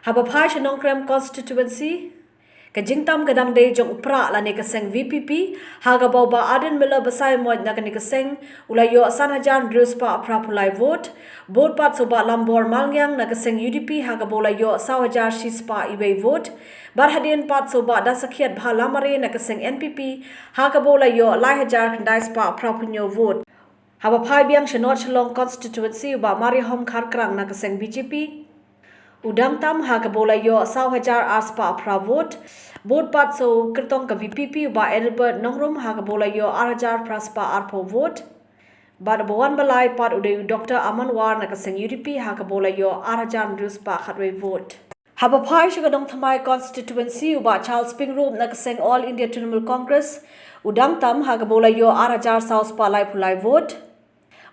Habaphai Nongkrem constituency Kajingtam gadang day jong upra la ne kaseng VPP hagabau ba Ardent mila basai mod na kani kaseng ulayo asan hajan druspa apra pulai vote pat soba lambor malngyang na kaseng UDP hagabau layo saw hajar shispa iwei vote bar hadin pat soba da sakhiat bha lamare na kaseng NPP hagabau layo lai hajar khandai spa apra punyo vote Habaphai biang Shillong constituency ba mari hom Kharkrang na kaseng BJP Udang tam hagabola yo saw hajar aspa apra vote pat so kertong ka VPP ba Albert Nongkrem hagabola yo arajar praspa arpo vote bad bawan balai pat uday Dr. Amanwar na kaseng UDP hagabola yo arajar druspa khatwe vote Habaphai Nongthymmai constituency ba Charles Ping Room na kaseng All India Trinamool Congress udang tam hagabola yo arajar south pa lai pulai vote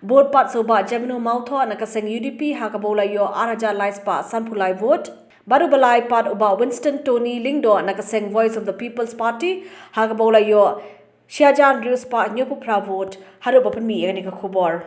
Board pat soba Jamino Mautho na kaseng UDP hakabola yo araja laispa sanpulai vote. Baru balai pat uba Winston Tony Lingdo na kaseng Voice of the People's Party hakabola yo Shiajan Riuspa nyopu pra vote. Haru bapan mi yani ka khubor.